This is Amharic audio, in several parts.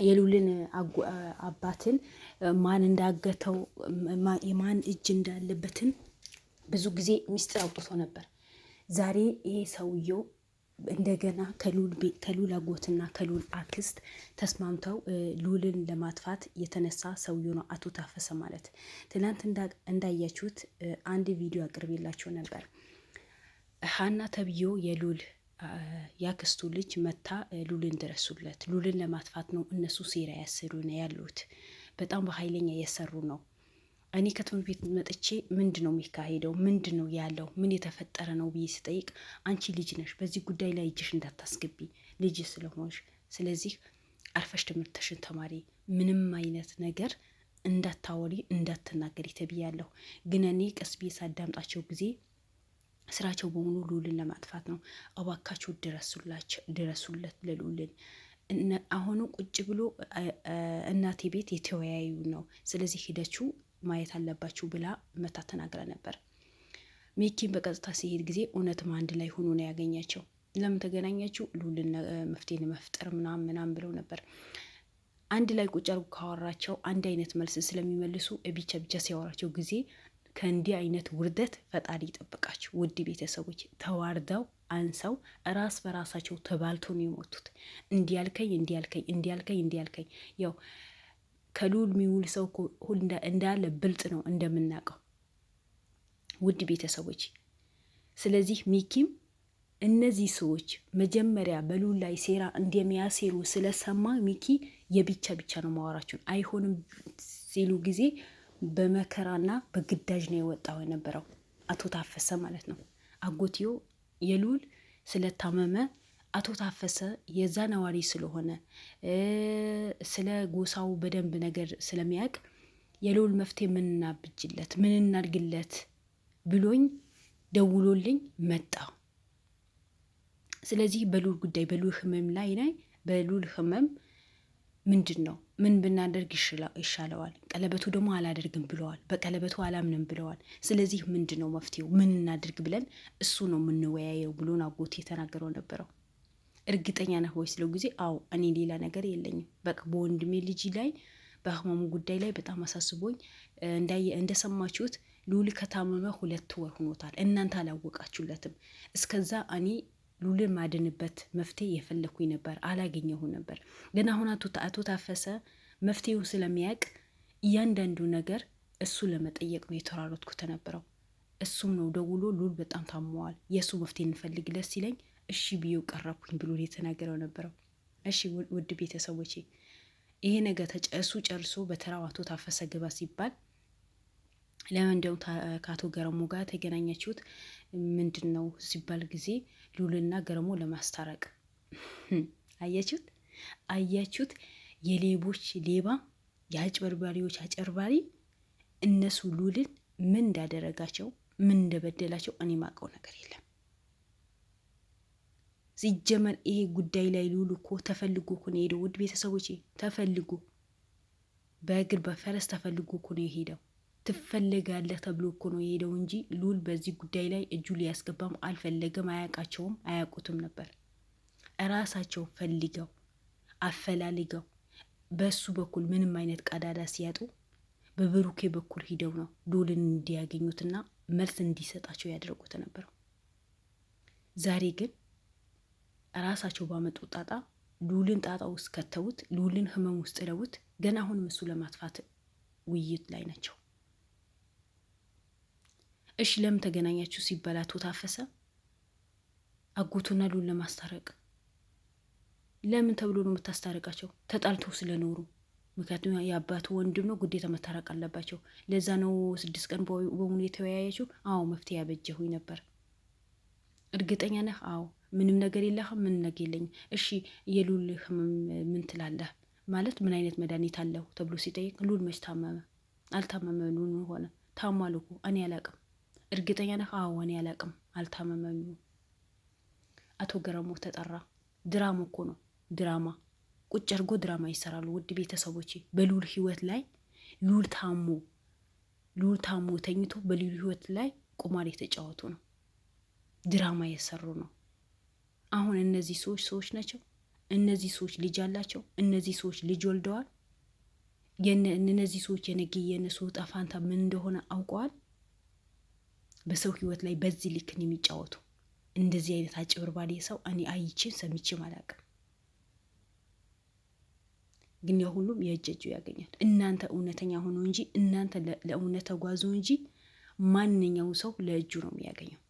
የሉልን አባትን ማን እንዳገተው የማን እጅ እንዳለበትን ብዙ ጊዜ ሚስጥር አውጥቶ ነበር። ዛሬ ይሄ ሰውየው እንደገና ከሉል አጎትና ከሉል አክስት ተስማምተው ሉልን ለማጥፋት የተነሳ ሰውየው ነው አቶ ታፈሰ ማለት። ትናንት እንዳያችሁት አንድ ቪዲዮ አቅርቤላችሁ ነበር። ሀና ተብዮ የሉል ያክስቱ ልጅ መታ ሉልን ድረሱለት፣ ሉልን ለማጥፋት ነው እነሱ ሴራ ያሰሩ ነው ያሉት። በጣም በኃይለኛ እየሰሩ ነው። እኔ ከትምህርት ቤት መጥቼ ምንድን ነው የሚካሄደው፣ ምንድን ነው ያለው፣ ምን የተፈጠረ ነው ብዬ ስጠይቅ አንቺ ልጅ ነሽ፣ በዚህ ጉዳይ ላይ እጅሽ እንዳታስገቢ ልጅ ስለሆንሽ፣ ስለዚህ አርፈሽ ትምህርትሽን ተማሪ፣ ምንም አይነት ነገር እንዳታወሪ እንዳትናገሪ ተብያለሁ። ግን እኔ ቀስ ብዬ ሳዳምጣቸው ጊዜ ስራቸው በሙሉ ሉልን ለማጥፋት ነው። እባካችሁ ድረሱለት ለሉልን። አሁኑ ቁጭ ብሎ እናቴ ቤት የተወያዩ ነው፣ ስለዚህ ሂደችሁ ማየት አለባችሁ ብላ መታ ተናግራ ነበር። ሚኪን በቀጥታ ሲሄድ ጊዜ እውነትም አንድ ላይ ሆኖ ነው ያገኛቸው። ለምን ተገናኛችሁ? ሉልን መፍትሄ መፍጠር ምናምን ብለው ነበር። አንድ ላይ ቁጭ አርጉ ካወራቸው አንድ አይነት መልስ ስለሚመልሱ ብቻ ሲያወራቸው ጊዜ ከእንዲህ አይነት ውርደት ፈጣሪ ይጠብቃቸው። ውድ ቤተሰቦች ተዋርደው አንሰው ራስ በራሳቸው ተባልቶ ነው የሞቱት። እንዲያልከኝ ያው ከሉል የሚውል ሰው እንዳለ ብልጥ ነው እንደምናውቀው ውድ ቤተሰቦች። ስለዚህ ሚኪም እነዚህ ሰዎች መጀመሪያ በሉል ላይ ሴራ እንደሚያሴሩ ስለሰማ ሚኪ ብቻ ነው ማወራቸውን አይሆንም ሲሉ ጊዜ በመከራና በግዳጅ ነው የወጣው የነበረው አቶ ታፈሰ ማለት ነው። አጎትዮ የሉል ስለታመመ አቶ ታፈሰ የዛ ነዋሪ ስለሆነ ስለ ጎሳው በደንብ ነገር ስለሚያውቅ የሉል መፍትሄ ምን እናብጅለት ምን እናድርግለት ብሎኝ ደውሎልኝ መጣ። ስለዚህ በሉል ጉዳይ በሉል ህመም ላይ በሉል ህመም ምንድን ነው ምን ብናደርግ ይሻለዋል? ቀለበቱ ደግሞ አላደርግም ብለዋል። በቀለበቱ አላምንም ብለዋል። ስለዚህ ምንድን ነው መፍትሄው? ምን እናድርግ ብለን እሱ ነው የምንወያየው ብሎን አጎቴ የተናገረው ነበረው። እርግጠኛ ነህ ወይ ስለው ጊዜ አዎ እኔ ሌላ ነገር የለኝም፣ በቃ በወንድሜ ልጅ ላይ በህመሙ ጉዳይ ላይ በጣም አሳስቦኝ እንደሰማችሁት ሉል ከታመመ 2 ወር ሆኖታል። እናንተ አላወቃችሁለትም። እስከዛ እኔ ሉልን ማድንበት መፍትሄ የፈለኩኝ ነበር፣ አላገኘሁም ነበር። ግን አሁን አቶ ታፈሰ መፍትሄው ስለሚያውቅ እያንዳንዱ ነገር እሱ ለመጠየቅ ነው የተራሮትኩት ነበረው። እሱም ነው ደውሎ ሉል በጣም ታመዋል፣ የእሱ መፍትሄ እንፈልግለት ሲለኝ እሺ ብዬው ቀረብኩኝ ብሎ የተናገረው ነበረው። እሺ ውድ ቤተሰቦቼ ይሄ ነገር እሱ ጨርሶ በተራው አቶ ታፈሰ ግባ ሲባል ለምን እንደው ከአቶ ገረሞ ጋር ተገናኛችሁት ምንድን ነው ሲባል ጊዜ ሉልና ገረሞ ለማስታረቅ አያችሁት የሌቦች ሌባ የአጭበርባሪዎች አጭበርባሪ። እነሱ ሉልን ምን እንዳደረጋቸው ምን እንደበደላቸው እኔ ማውቀው ነገር የለም። ሲጀመር ይሄ ጉዳይ ላይ ሉል እኮ ተፈልጎ እኮ ነው የሄደው። ውድ ቤተሰቦቼ ተፈልጎ በእግር በፈረስ ተፈልጎ እኮ ነው የሄደው። ትፈልጋለህ ተብሎ እኮ ነው የሄደው እንጂ ሉል በዚህ ጉዳይ ላይ እጁ ሊያስገባም አልፈለገም። አያውቃቸውም፣ አያውቁትም ነበር። እራሳቸው ፈልገው አፈላልገው በሱ በኩል ምንም አይነት ቀዳዳ ሲያጡ በብሩኬ በኩል ሂደው ነው ሉልን እንዲያገኙትና መልስ እንዲሰጣቸው ያደረጉት ነበረው። ዛሬ ግን ራሳቸው ባመጡ ጣጣ ሉልን ጣጣ ውስጥ ከተውት፣ ሉልን ህመም ውስጥ ጥለውት ገና አሁንም እሱ ለማጥፋት ውይይት ላይ ናቸው። እሺ ለምን ተገናኛችሁ ሲባል አቶ ታፈሰ አጎቱና ሉል ለማስታረቅ። ለምን ተብሎ ነው የምታስታርቃቸው? ተጣልተው ስለኖሩ። ምክንያቱም የአባቱ ወንድም ነው፣ ግዴታ መታረቅ አለባቸው። ለዛ ነው 6 ቀን በሙሉ የተወያያችሁ። አዎ መፍትሄ ያበጀሁኝ ነበር። እርግጠኛ ነህ? አዎ ምንም ነገር የለህም? ምን ነገር የለኝም። እሺ የሉል ህመም ምን ትላለህ? ማለት ምን አይነት መድኃኒት አለው ተብሎ ሲጠይቅ ሉል መች ታመመ? አልታመመ። ሉል ሆነ ታሟል እኮ እኔ አላቅም። እርግጠኛ ነህ? አዎ እኔ አላቅም፣ አልታመመም። አቶ ገረሞ ተጠራ። ድራማ እኮ ነው፣ ድራማ ቁጭ አርጎ ድራማ ይሰራሉ። ውድ ቤተሰቦቼ በሉል ህይወት ላይ ሉል ታሞ ተኝቶ በሉል ህይወት ላይ ቁማር የተጫወቱ ነው፣ ድራማ የሰሩ ነው። አሁን እነዚህ ሰዎች ናቸው እነዚህ ሰዎች ልጅ አላቸው? እነዚህ ሰዎች ልጅ ወልደዋል? እነዚህ ሰዎች የነገ የነሱ ዕጣ ፈንታ ምን እንደሆነ አውቀዋል? በሰው ህይወት ላይ በዚህ ልክን የሚጫወቱ እንደዚህ አይነት አጭበርባሪ ሰው እኔ አይቼም ሰምቼም አላውቅም። ግን ያው ሁሉም የእጅ ያገኛል። እናንተ እውነተኛ ሆኖ እንጂ እናንተ ለእውነት ተጓዙ እንጂ ማንኛው ሰው ለእጁ ነው የሚያገኘው።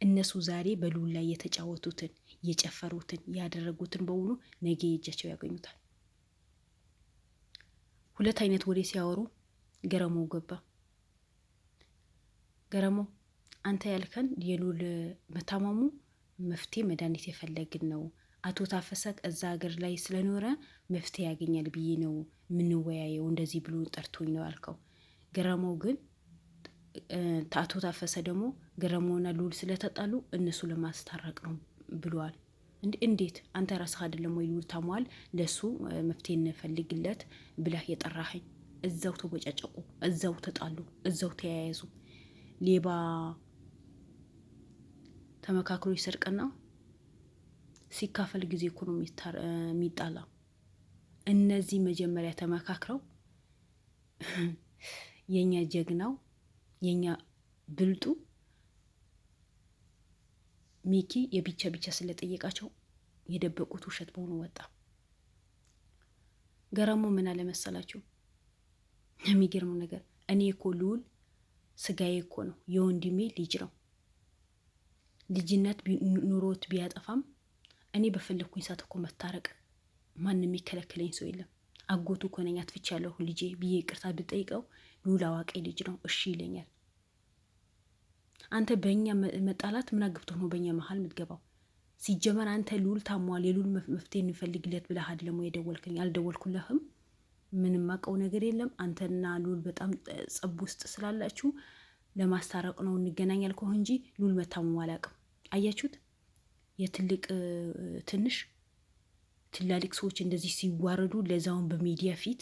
እነሱ ዛሬ በሉል ላይ የተጫወቱትን የጨፈሩትን ያደረጉትን በሙሉ ነገ የእጃቸው ያገኙታል። ሁለት አይነት ወሬ ሲያወሩ ገረሞ ገባ። ገረሞ አንተ ያልከን የሉል መታመሙ መፍትሄ መድኃኒት የፈለግን ነው። አቶ ታፈሰ እዛ ሀገር ላይ ስለኖረ መፍትሄ ያገኛል ብዬ ነው የምንወያየው፣ እንደዚህ ብሎ ጠርቶኝ ነው ያልከው። ገረመው ግን አቶ ታፈሰ ደግሞ ገረመውና ሉል ስለተጣሉ እነሱ ለማስታረቅ ነው ብለዋል። እንዴት አንተ ራስህ አይደለም ወይ ሉል ታሟል ለሱ መፍትሄ እንፈልግለት ብለህ የጠራኸኝ? እዛው ተቦጫጨቁ፣ እዛው ተጣሉ፣ እዛው ተያያዙ። ሌባ ተመካክሮ ይሰርቅና ሲካፈል ጊዜ እኮ ነው የሚጣላ። እነዚህ መጀመሪያ ተመካክረው የኛ ጀግናው የኛ ብልጡ ሚኪ የብቻ ብቻ ስለጠየቃቸው የደበቁት ውሸት በሆኑ ወጣ። ገረሞ ምን አለ መሰላችሁ? የሚገርመው ነገር እኔ እኮ ልዑል ስጋዬ እኮ ነው፣ የወንድሜ ልጅ ነው። ልጅነት ኑሮት ቢያጠፋም እኔ በፈለኩኝ ሰዓት እኮ መታረቅ ማንም የሚከለክለኝ ሰው የለም። አጎቱ እኮ ነኝ፣ አጥፍቻለሁ ልጄ ብዬ ይቅርታ ብጠይቀው ልዑል አዋቂ ልጅ ነው፣ እሺ ይለኛል። አንተ በእኛ መጣላት ምን አገብቶህ ነው በእኛ መሀል የምትገባው? ሲጀመር አንተ ልዑል ታሟል የልዑል መፍትሄ እንፈልግለት ብለህ አይደለም ወይ የደወልክልኝ? አልደወልኩለህም። ምንም አውቀው ነገር የለም። አንተና ልዑል በጣም ጸብ ውስጥ ስላላችሁ ለማስታረቅ ነው እንገናኝ ያልኩህ እንጂ ልዑል መታመሙ አላውቅም። አያችሁት? የትልቅ ትንሽ ትላልቅ ሰዎች እንደዚህ ሲዋረዱ፣ ለዛውን በሚዲያ ፊት፣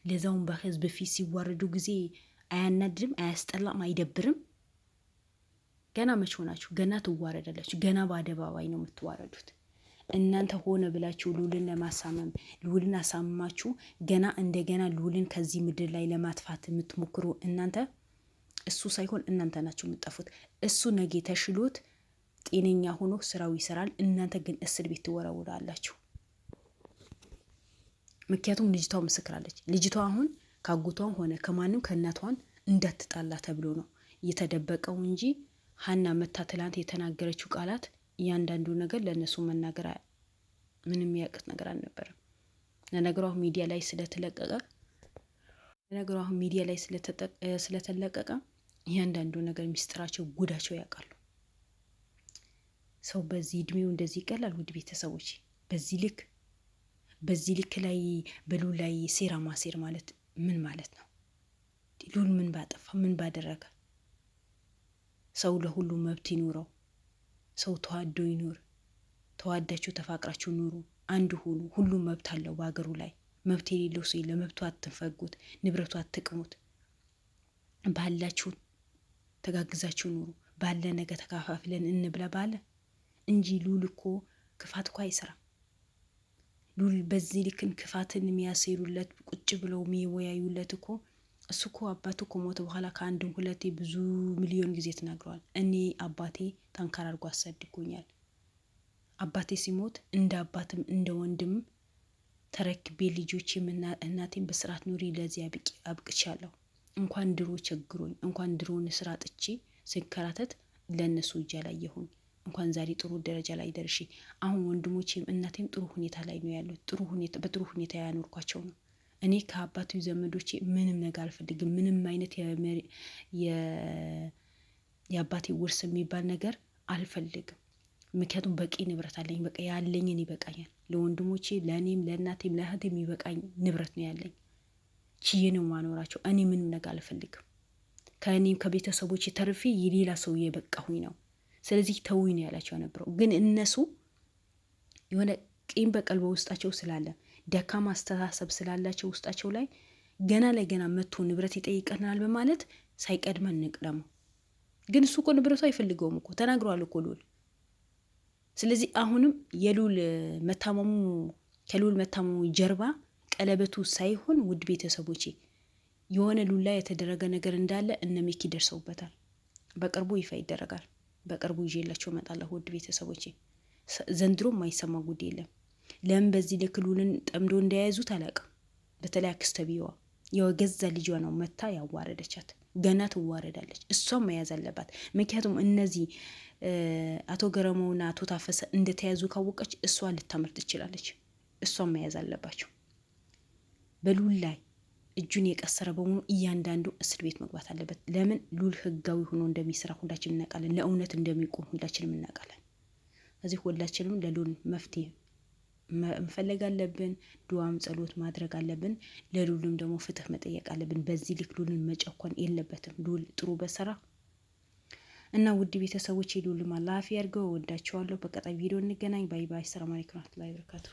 ለዛውን በህዝብ ፊት ሲዋረዱ ጊዜ አያናድም? አያስጠላም? አይደብርም? ገና መች ሆናችሁ? ገና ትዋረዳላችሁ። ገና በአደባባይ ነው የምትዋረዱት። እናንተ ሆነ ብላችሁ ልዑልን ለማሳመም ልዑልን አሳምማችሁ ገና እንደገና ልዑልን ከዚህ ምድር ላይ ለማጥፋት የምትሞክሩ እናንተ፣ እሱ ሳይሆን እናንተ ናችሁ የምትጠፉት። እሱ ነገ ተሽሎት ጤነኛ ሆኖ ስራው ይሰራል። እናንተ ግን እስር ቤት ትወረውራላችሁ። ምክንያቱም ልጅቷ ምስክራለች። ልጅቷ አሁን ካጎቷን ሆነ ከማንም ከእናቷን እንዳትጣላ ተብሎ ነው እየተደበቀው እንጂ ሀና መታ ትላንት የተናገረችው ቃላት እያንዳንዱ ነገር ለእነሱ መናገር ምንም የሚያቅት ነገር አልነበረም። ለነገሩ አሁን ሚዲያ ላይ ስለተለቀቀ እያንዳንዱ ነገር ሚስጥራቸው ጉዳቸው ያውቃሉ። ሰው በዚህ እድሜው እንደዚህ ይቀላል? ውድ ቤተሰቦች በዚህ ልክ ላይ በልዑል ላይ ሴራ ማሴር ማለት ምን ማለት ነው? ልዑል ምን ባጠፋ ምን ባደረገ? ሰው ለሁሉ መብት ይኑረው። ሰው ተዋዶ ይኑር። ተዋዳችሁ ተፋቅራችሁ ኑሩ። አንድ ሁኑ። ሁሉም መብት አለው በሀገሩ ላይ። መብት የሌለው ሰው ለመብቱ አትንፈጉት፣ ንብረቱ አትቅሙት። ባላችሁ ተጋግዛችሁ ኑሩ። ባለ ነገ ተካፋፍለን እንብላ ባለ እንጂ ልዑል እኮ ክፋት እኮ አይሰራም። ልዑል በዚህ ልክን ክፋትን የሚያሴሩለት ቁጭ ብለው የሚወያዩለት እኮ እሱ እኮ አባቱ ከሞተ በኋላ ከአንድም ሁለቴ ብዙ ሚሊዮን ጊዜ ተናግረዋል። እኔ አባቴ ጠንካራ አድርጎ አሳድጎኛል። አባቴ ሲሞት እንደ አባትም እንደ ወንድም ተረክቤ ልጆቼም እናቴም በስርዓት ኑሪ ለዚህ አብቅቻለሁ። እንኳን ድሮ ቸግሮኝ እንኳን ድሮን ስራ ጥቼ ስንከራተት ለእነሱ እጅ አላየሁኝ። እንኳን ዛሬ ጥሩ ደረጃ ላይ ደርሼ አሁን ወንድሞቼም እናቴም ጥሩ ሁኔታ ላይ ነው ያሉት። በጥሩ ሁኔታ ያኖርኳቸው ነው። እኔ ከአባቱ ዘመዶቼ ምንም ነገር አልፈልግም። ምንም አይነት የአባቴ ውርስ የሚባል ነገር አልፈልግም። ምክንያቱም በቂ ንብረት አለኝ። በቃ ያለኝን ይበቃኛል። ለወንድሞቼ፣ ለእኔም፣ ለእናቴም፣ ለእህቴም ይበቃኝ ንብረት ነው ያለኝ። ችዬ ነው ማኖራቸው። እኔ ምንም ነገር አልፈልግም። ከእኔም ከቤተሰቦቼ ተርፌ የሌላ ሰው የበቃሁኝ ነው። ስለዚህ ተውኝ ነው ያላቸው ነበረው። ግን እነሱ የሆነ ቂም በቀል በውስጣቸው ስላለ ደካማ አስተሳሰብ ስላላቸው ውስጣቸው ላይ ገና ለገና መጥቶ ንብረት ይጠይቀናል በማለት ሳይቀድመን እንቅደመው። ግን እሱ እኮ ንብረቱ አይፈልገውም እኮ ተናግረዋል እኮ ልዑል። ስለዚህ አሁንም የሉል መታመሙ ከሉል መታመሙ ጀርባ ቀለበቱ ሳይሆን ውድ ቤተሰቦቼ የሆነ ሉል ላይ የተደረገ ነገር እንዳለ እነ ሚኪ ደርሰውበታል። በቅርቡ ይፋ ይደረጋል። በቅርቡ ይዤላቸው እመጣለሁ ውድ ቤተሰቦቼ። ዘንድሮ የማይሰማ ጉድ የለም። ለምን በዚህ ልክ ሉልን ጠምዶ እንደያዙት አላውቅም። በተለይ አክስተቢዋ የገዛ ልጇ ነው መታ ያዋረደቻት። ገና ትዋረዳለች። እሷም መያዝ አለባት። ምክንያቱም እነዚህ አቶ ገረመውና አቶ ታፈሰ እንደተያዙ ካወቀች እሷ ልታመር ትችላለች። እሷም መያዝ አለባቸው። በሉል ላይ እጁን የቀሰረ በሙሉ እያንዳንዱ እስር ቤት መግባት አለበት። ለምን ሉል ህጋዊ ሆኖ እንደሚሰራ ሁላችን እናውቃለን። ለእውነት እንደሚቆም ሁላችንም እናውቃለን። እዚህ ሁላችንም ለሉል መፍትሄ መፈለግ አለብን። ዱዓም ጸሎት ማድረግ አለብን። ለሉልም ደግሞ ፍትህ መጠየቅ አለብን። በዚህ ልክ ሉልን መጨኮን የለበትም። ሉል ጥሩ በሰራ እና ውድ ቤተሰቦች ሉልም አላህ ያርገው። ወዳቸዋለሁ። በቀጣይ ቪዲዮ እንገናኝ። ባይ ባይ። ሰላም አለይኩም ወራህመቱላሂ ወበረካቱ።